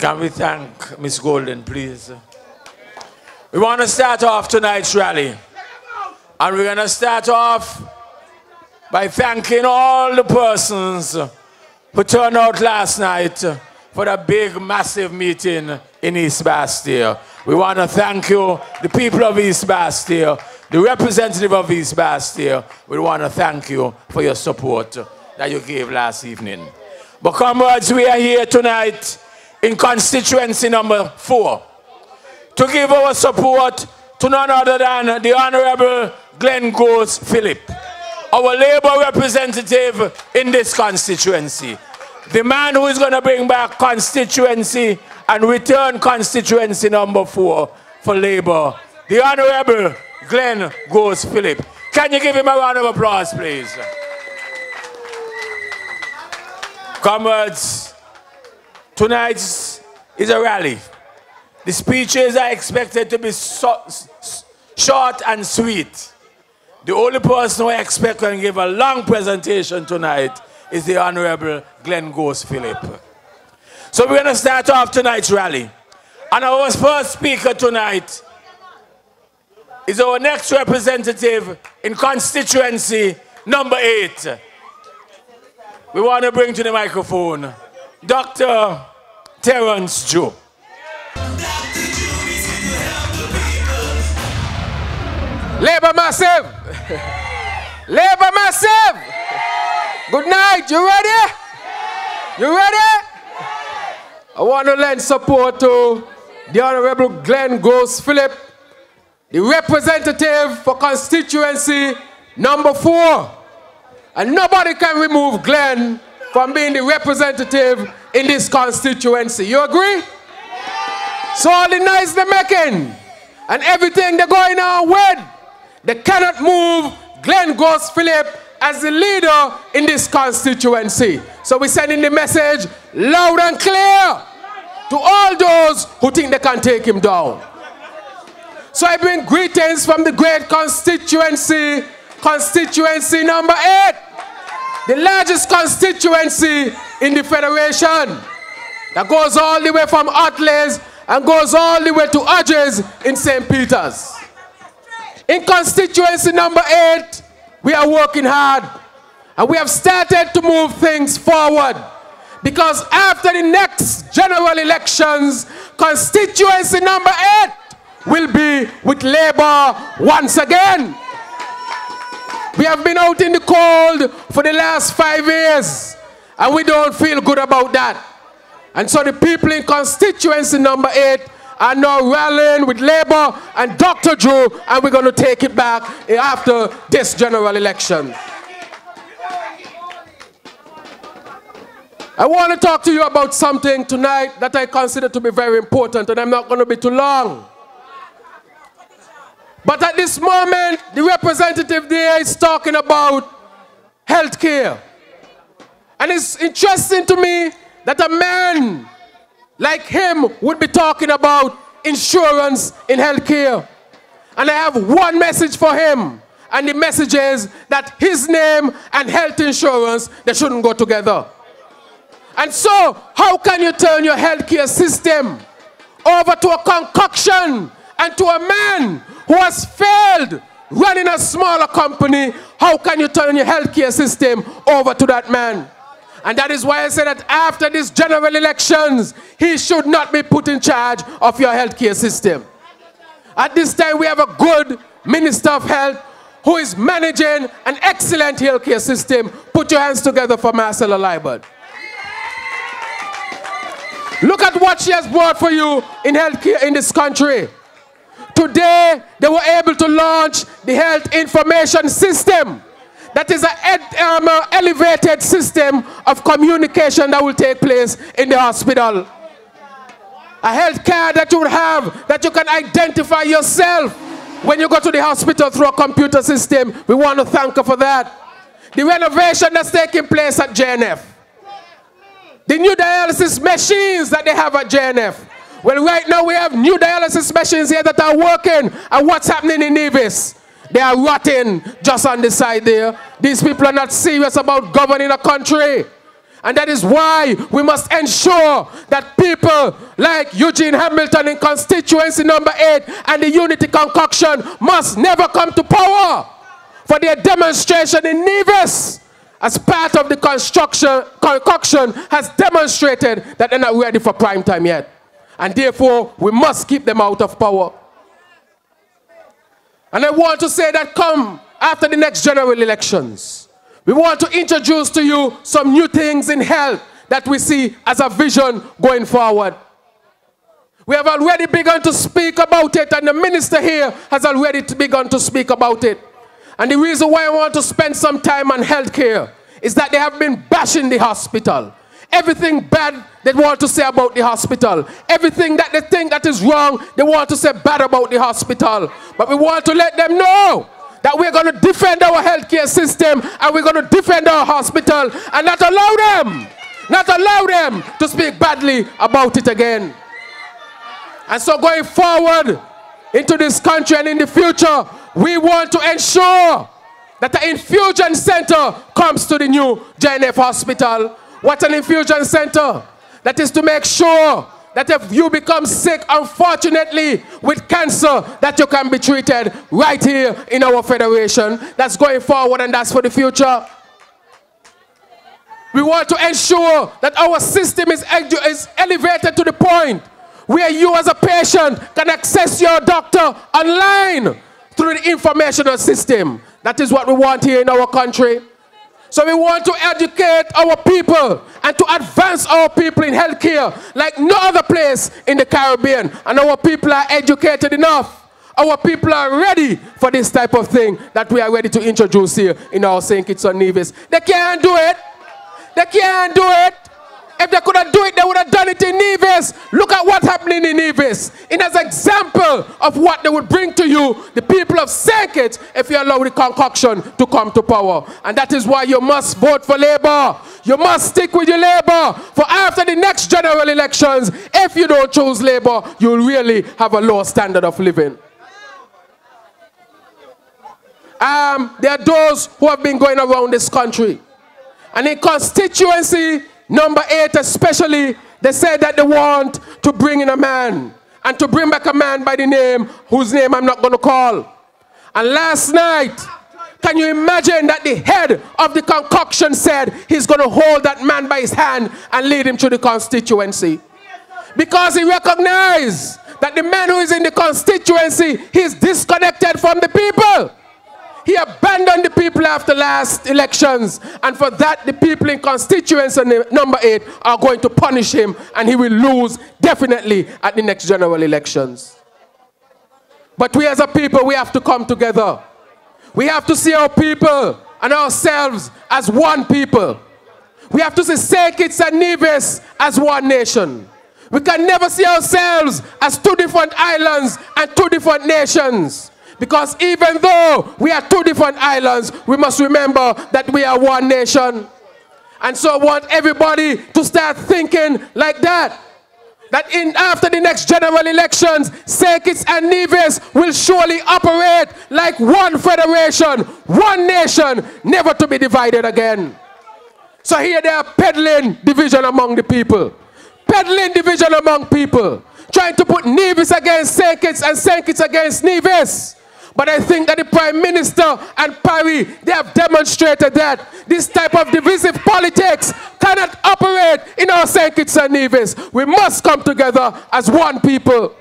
Can we thank Miss Golden, please? We want to start off tonight's rally. And we're going to start off by thanking all the persons who turned out last night for the big, massive meeting in East Bastille. We want to thank you, the people of East Bastille, the representative of East Bastille. We want to thank you for your support that you gave last evening. But comrades, we are here tonight in constituency number 4 to give our support to none other than the Honorable Glenn Phillip, our Labour representative in this constituency. The man who is going to bring back constituency and return constituency number 4 for Labour, the Honorable Glenn Phillip. Can you give him a round of applause, please? Comrades, tonight is a rally. The speeches are expected to be short and sweet. The only person who I expect can give a long presentation tonight is the Honorable Glenn Phillip. So we're going to start off tonight's rally. And our first speaker tonight is our next representative in constituency number 8. We want to bring to the microphone Dr. Terrance Drew. Labour Massive! Labour Massive! Good night, you ready? You ready? I want to lend support to the Honorable Glenn Phillip, the representative for constituency number 4. And nobody can remove Glenn from being the representative in this constituency. You agree? So all the noise they're making and everything they're going on with, they cannot move Glenn Phillip as the leader in this constituency. So we're sending the message loud and clear to all those who think they can take him down. So I bring greetings from the great constituency, constituency number 8, the largest constituency in the Federation, that goes all the way from Atleys and goes all the way to Hodges in St. Peter's. In constituency number 8, we are working hard and we have started to move things forward, because after the next general elections, constituency number 8 will be with Labour once again. We have been out in the cold for the last 5 years and we don't feel good about that. And so the people in constituency number 8 are now rallying with Labour and Dr. Drew, and we're going to take it back after this general election. I want to talk to you about something tonight that I consider to be very important, and I'm not going to be too long. But at this moment, the representative there is talking about health care. And it's interesting to me that a man like him would be talking about insurance in health care. And I have one message for him. And the message is that his name and health insurance, they shouldn't go together. And so, how can you turn your health care system over to a concoction and to a man who has failed running a smaller company? How can you turn your health care system over to that man? And that is why I say that after these general elections, he should not be put in charge of your health care system. At this time, we have a good Minister of Health who is managing an excellent health care system. Put your hands together for Marcella Liebert. Look at what she has brought for you in healthcare in this country. Today, they were able to launch the health information system. That is an elevated system of communication that will take place in the hospital. A health card that you would have, that you can identify yourself when you go to the hospital through a computer system. We want to thank her for that. The renovation that's taking place at JNF. The new dialysis machines that they have at JNF. Well, right now we have new dialysis machines here that are working. And what's happening in Nevis? They are rotting just on the side there. These people are not serious about governing a country. And that is why we must ensure that people like Eugene Hamilton in constituency number 8 and the Unity Concoction must never come to power for their demonstration in Nevis as part of the concoction has demonstrated that they're not ready for prime time yet. And therefore, we must keep them out of power. And I want to say that come after the next general elections, we want to introduce to you some new things in health that we see as a vision going forward. We have already begun to speak about it, and the minister here has already begun to speak about it. And the reason why I want to spend some time on healthcare is that they have been bashing the hospital. Everything bad they want to say about the hospital. Everything that they think that is wrong, they want to say bad about the hospital. But we want to let them know that we're going to defend our healthcare system and we're going to defend our hospital and not allow them to speak badly about it again. And so going forward into this country and in the future, we want to ensure that the infusion center comes to the new JNF hospital. What's an infusion center? That is to make sure that if you become sick, unfortunately, with cancer, that you can be treated right here in our federation. That's going forward and that's for the future. We want to ensure that our system is elevated to the point where you as a patient can access your doctor online through the informational system. That is what we want here in our country. So we want to educate our people and to advance our people in healthcare like no other place in the Caribbean. And our people are educated enough. Our people are ready for this type of thing that we are ready to introduce here in our St. Kitts-Nevis. They can't do it. They can't do it. If they could have done it, they would have done it in Nevis. Look at what's happening in Nevis. It is an example of what they would bring to you, the people of St. Kitts, if you allow the concoction to come to power. And that is why you must vote for Labour. You must stick with your Labour. For after the next general elections, if you don't choose Labour, you'll really have a low standard of living. There are those who have been going around this country. And in constituency number 8 especially, they said that they want to bring in a man. And to bring back a man by the name, whose name I'm not going to call. And last night, can you imagine that the head of the concoction said he's going to hold that man by his hand and lead him to the constituency? Because he recognized that the man who is in the constituency, he's disconnected from the people. He abandoned the people after last elections. And for that, the people in constituency number 8 are going to punish him. And he will lose definitely at the next general elections. But we as a people, we have to come together. We have to see our people and ourselves as one people. We have to see St. Kitts and Nevis as one nation. We can never see ourselves as two different islands and two different nations. Because even though we are two different islands, we must remember that we are one nation. And so I want everybody to start thinking like that. That after the next general elections, St. Kitts and Nevis will surely operate like one federation, one nation, never to be divided again. So here they are peddling division among the people. Peddling division among people. Trying to put Nevis against St. Kitts and St. Kitts against Nevis. But I think that the Prime Minister and Parry, they have demonstrated that this type of divisive politics cannot operate in our St. Kitts and Nevis. We must come together as one people.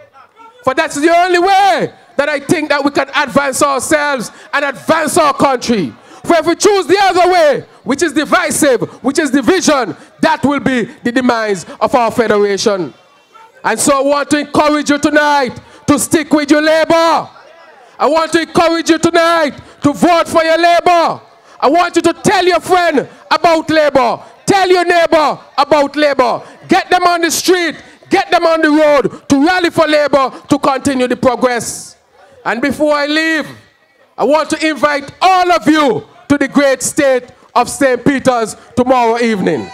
For that's the only way that I think that we can advance ourselves and advance our country. For if we choose the other way, which is divisive, which is division, that will be the demise of our federation. And so I want to encourage you tonight to stick with your Labour. I want to encourage you tonight to vote for your Labour. I want you to tell your friend about Labour. Tell your neighbour about Labour. Get them on the street. Get them on the road to rally for Labour to continue the progress. And before I leave, I want to invite all of you to the great state of St. Peter's tomorrow evening.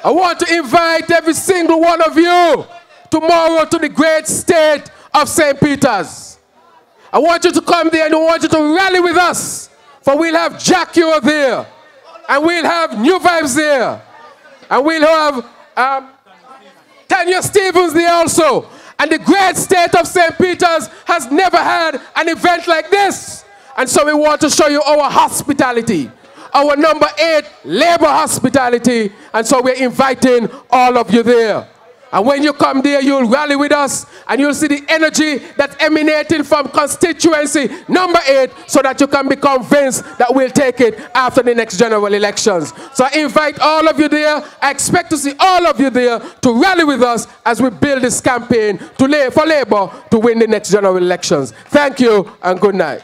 I want to invite every single one of you tomorrow to the great state of St. Peter's. I want you to come there and I want you to rally with us. For we'll have Jack Euro there. And we'll have New Vibes there. And we'll have Tanya Stevens there also. And the great state of St. Peter's has never had an event like this. And so we want to show you our hospitality. Our number 8, labor hospitality. And so we're inviting all of you there. And when you come there, you'll rally with us and you'll see the energy that's emanating from constituency number 8 so that you can be convinced that we'll take it after the next general elections. So I invite all of you there. I expect to see all of you there to rally with us as we build this campaign for Labour to win the next general elections. Thank you and good night.